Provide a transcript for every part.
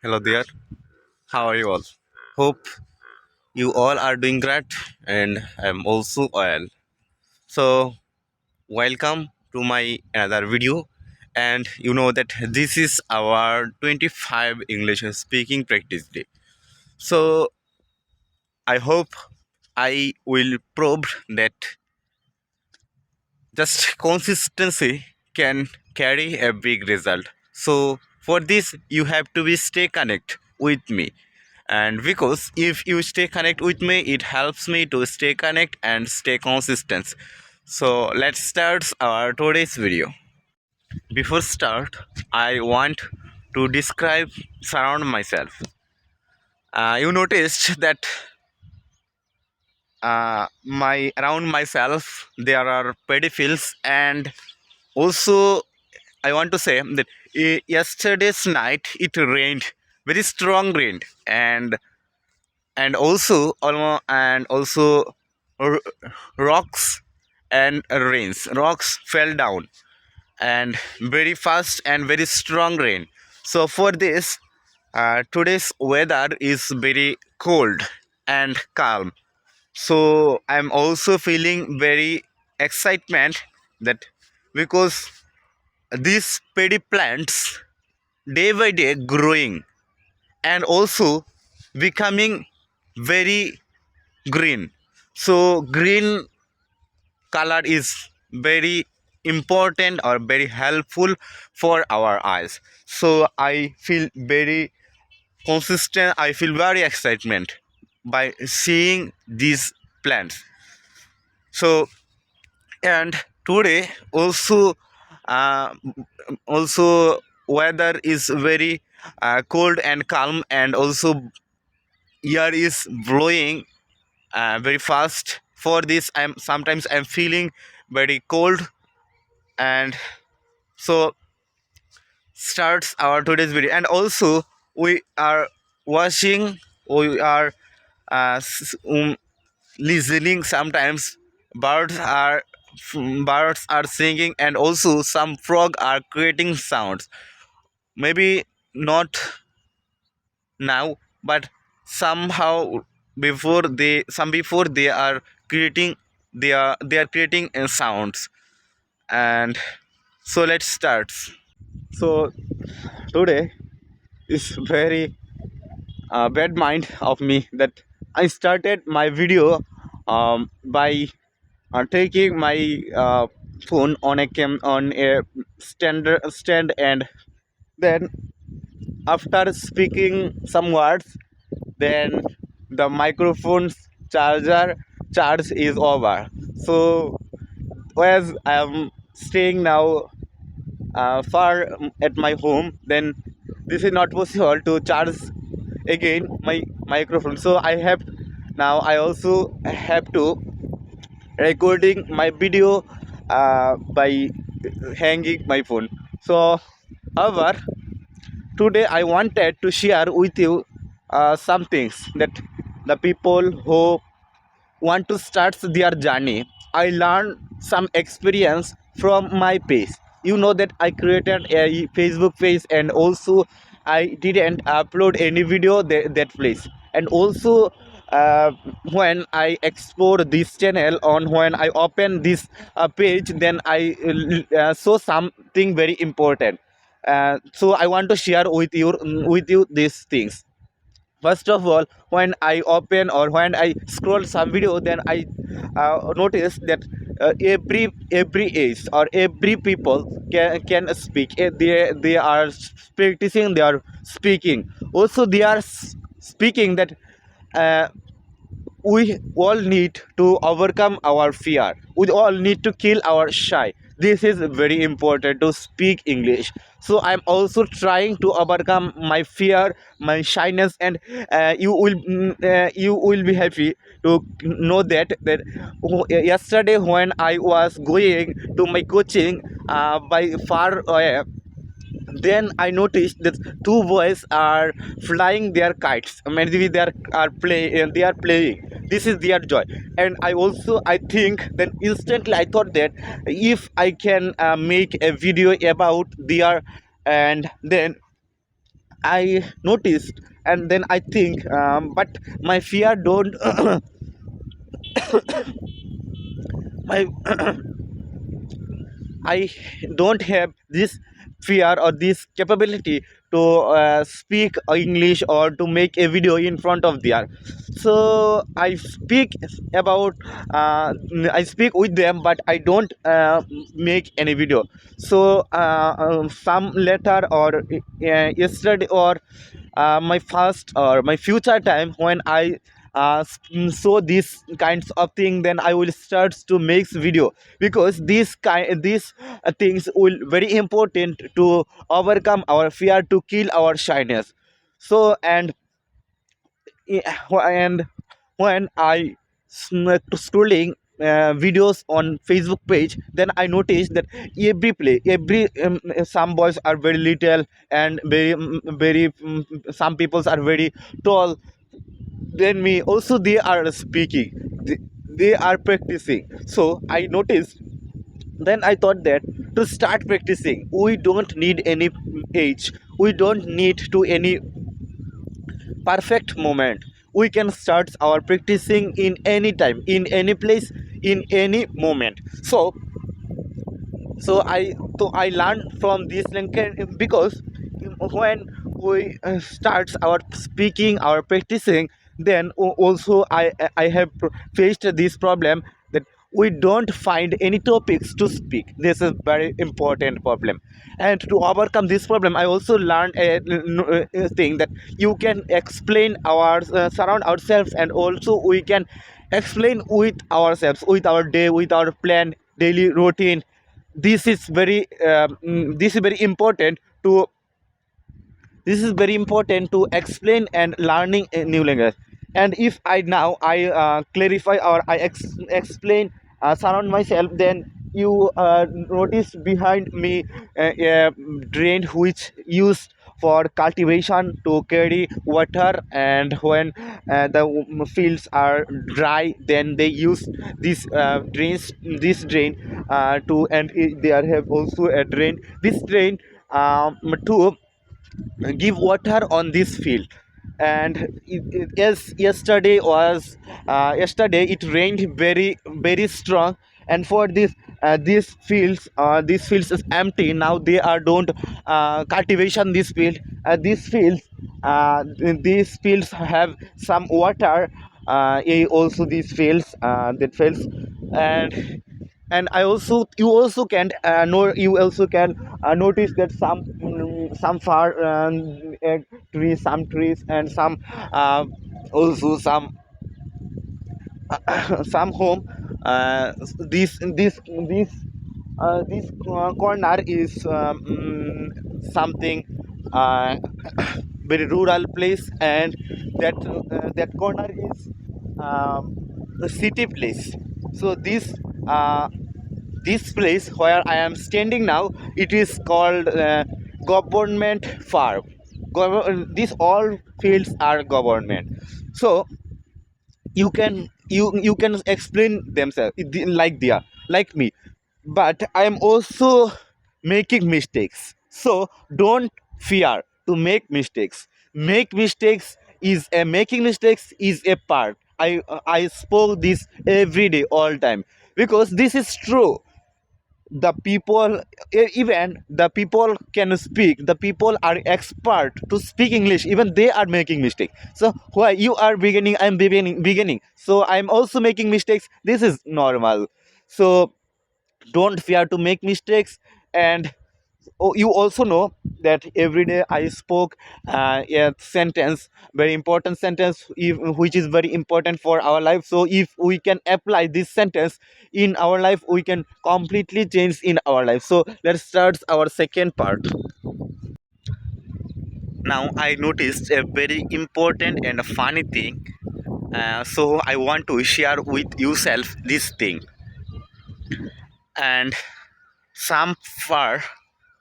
Hello there. How are you all? Hope you all are doing great and I'm also well. So, welcome to my another video. And you know that this is our 25 English speaking practice day. So, I hope I will prove that just consistency can carry a big result. So for this you have to be stay connect with me, and because if you stay connect with me it helps me to stay connect and stay consistent. So let's start our today's video. Before start, I want to describe surround myself. You noticed that my around myself there are paddy fields, and also I want to say that yesterday's night it rained, very strong rain, and also r- rocks and rocks fell down, and very fast and very strong rain. So for this, today's weather is very cold and calm. So I'm also feeling very excitement that because these paddy plants day by day growing and also becoming very green. So green color is very important or very helpful for our eyes. So I feel very consistent, I feel very excitement by seeing these plants. So and today uh, also weather is very cold and calm, and also air is blowing very fast. For this I'm feeling very cold, and so starts our today's video. And also we are watching, we are uh, s- um, listening sometimes birds are singing, and also some frog are creating sounds, maybe not now, but somehow before they are creating, they are creating sounds. And so let's start. So today is very bad mind of me that I started my video by taking my phone on a stand, and then after speaking some words, then the microphone's charge is over. So as I am staying now far at my home, then this is not possible to charge again my microphone. So I also have to recording my video by hanging my phone. So however, today I wanted to share with you some things that the people who want to start their journey, I learned some experience from my page. You know that I created a Facebook page, and also I didn't upload any video that place. And also uh, when I explore this channel, on when I open this page, then I saw something very important. So I want to share with you these things. First of all, when I open or when I scroll some video, then I notice that every age or every people can speak. They are practicing, they are speaking, also they are speaking that uh, we all need to overcome our fear, we all need to kill our shy. This is very important to speak English. So I'm also trying to overcome my fear, my shyness, and you will be happy to know that yesterday when I was going to my coaching by far away, then I noticed that two boys are flying their kites. Maybe they are playing. This is their joy. And I think then instantly I thought that if I can make a video about their, and then I noticed, and then I think, but my fear don't my I don't have this fear or this capability to speak English or to make a video in front of there. So about I speak with them, but I don't make any video. So some later or yesterday or my first or my future time when I saw these kinds of thing, then I will start to make video, because these things will very important to overcome our fear, to kill our shyness. So and when I scrolling videos on Facebook page, then I noticed that every some boys are very little and some peoples are very tall than me. Also, they are speaking. They are practicing. So I noticed. Then I thought that to start practicing, we don't need any age. We don't need to any perfect moment. We can start our practicing in any time, in any place, in any moment. So I learned from this LinkedIn, because when we start our speaking, our practicing, then also I have faced this problem that we don't find any topics to speak. This is very important problem, and to overcome this problem, I also learned a thing that you can explain our surround ourselves, and also we can explain with ourselves, with our day, with our plan, daily routine. This is very important to explain and learning a new language. And if I clarify or explain, surround myself, then you notice behind me a drain which used for cultivation to carry water, and when the fields are dry, then they use this drain to and there have also a drain, this drain to give water on this field. And yes, yesterday it rained very strong, and for these fields is empty now. They are don't cultivation this field. These fields have some water. Also these fields that fields and I also you also can know you also can notice that some far trees, some trees, and some also some home. This corner is something very rural place, and that corner is the city place. So this place where I am standing now, it is called government farm. These all fields are government. So you can explain themselves like they are like me, but I am also making mistakes. So don't fear to make mistakes. Making mistakes is a part. I spoke this every day, all time, because this is true. The people, even the people can speak, the people are expert to speak English, even they are making mistakes. So why you are beginning, I'm beginning, so I'm also making mistakes. This is normal. So don't fear to make mistakes. And you also know that every day I spoke a sentence, very important sentence, which is very important for our life. So if we can apply this sentence in our life, we can completely change in our life. So let's start our second part. Now I noticed a very important and a funny thing, so I want to share with yourself this thing. And some far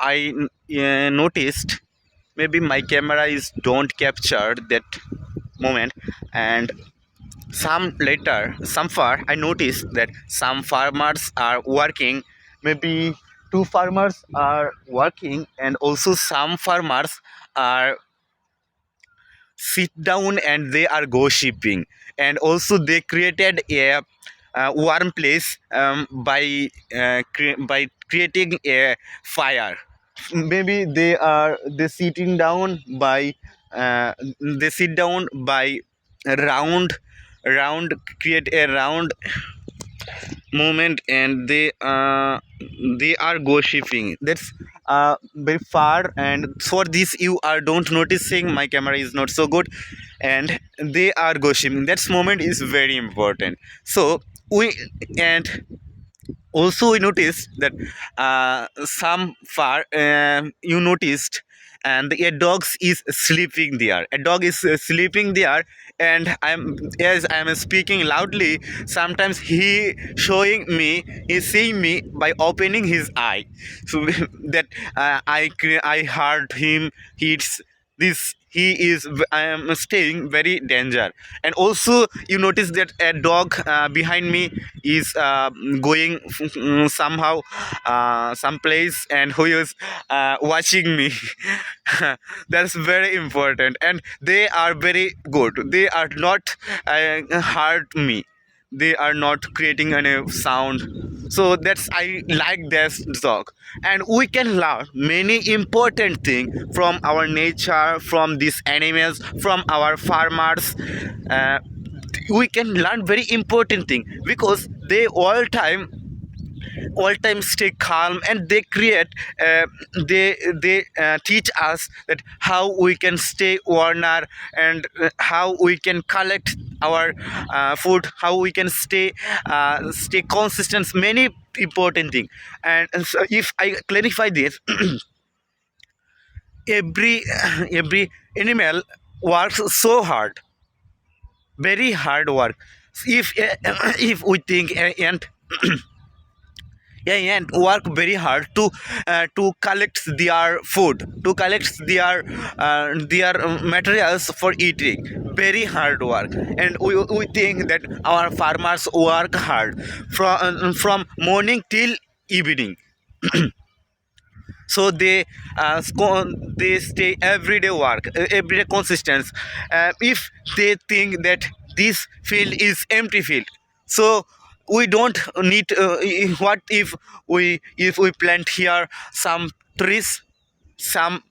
I noticed, maybe my camera is don't capture that moment. And some far I noticed that some farmers are working, maybe two farmers are working, and also some farmers are sit down and they are gossiping. And also they created a warm place by creating a fire. Maybe they sitting down by they sit down by round round create a round movement, and they are gossiping. That's very far, and for this you are don't noticing my camera is not so good, and they are gossiping. That moment is very important. So we and also we noticed that some far you noticed, and a dog is sleeping there. A dog is sleeping there, and I'm as I'm speaking loudly, sometimes he's seeing me by opening his eye. So that I heard him. I am staying very danger. And also you notice that a dog behind me is going somehow someplace, and who is watching me. That's very important, and they are very good. They are not hurt me. They are not creating any sound. So that's I like this dog. And we can learn many important things from our nature, from these animals, from our farmers. uh, we can learn very important thing, because they all time stay calm, and they create they teach us that how we can stay warner, and how we can collect our food, how we can stay consistent, many important thing. And so if I clarify this, every every animal works so hard, very hard work. If if we think and yeah, and work very hard to collect their food, to collect their materials for eating. Very hard work. And we think that our farmers work hard from morning till evening. So they stay everyday work, everyday consistent. If they think that this field is empty field, so we don't need what if we plant here some trees, some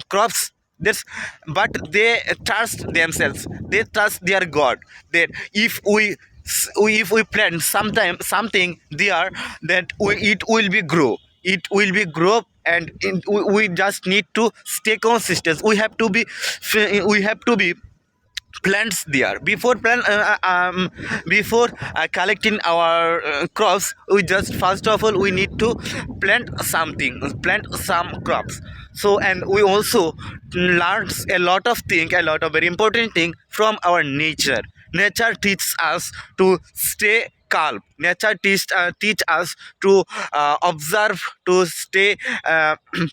crops. That's But they trust themselves, they trust their god, that if we plant sometime something there, that it will be grow, it will be grow. And we just need to stay consistent. We have to be plants there before collecting our crops. We just first of all we need to plant some crops. So, and we also learn a lot of very important thing from our nature. Nature teaches us to stay calm. Nature teach us to observe, to stay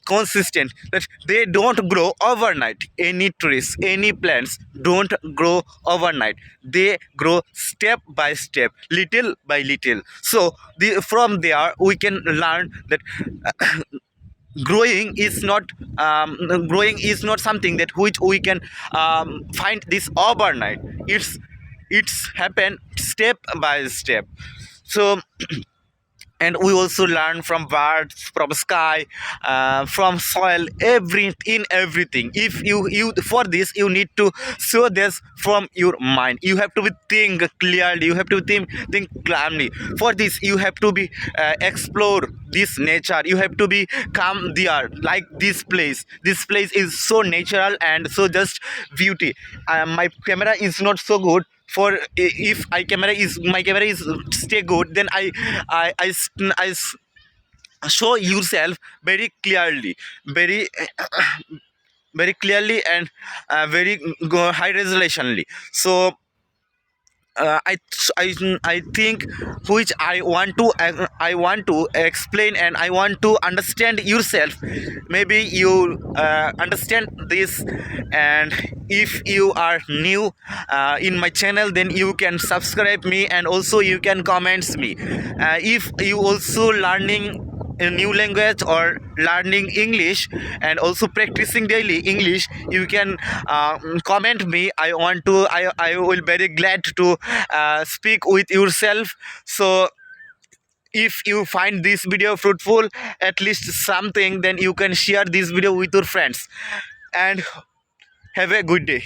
consistent, that they don't grow overnight. Any trees, any plants don't grow overnight. They grow step by step, little by little. So from there we can learn that growing is not growing is not something that which we can find this overnight. It's happen step by step. So and we also learn from birds, from sky, from soil, everything. If you for this you need to show this from your mind. You have to be think clearly, you have to think calmly. For this you have to be explore this nature. You have to be come there, like this place is so natural and so just beauty. My camera is not so good. For if my camera is stay good, then I show yourself very clearly, very very clearly, and very high resolutionly. So I think which I want to explain, and I want to understand yourself. Maybe you understand this. And if you are new in my channel, then you can subscribe me, and also you can comments me. If you also learning a new language or learning English and also practicing daily English, you can comment me. I will very glad to speak with yourself. So if you find this video fruitful, at least something, then you can share this video with your friends, and have a good day.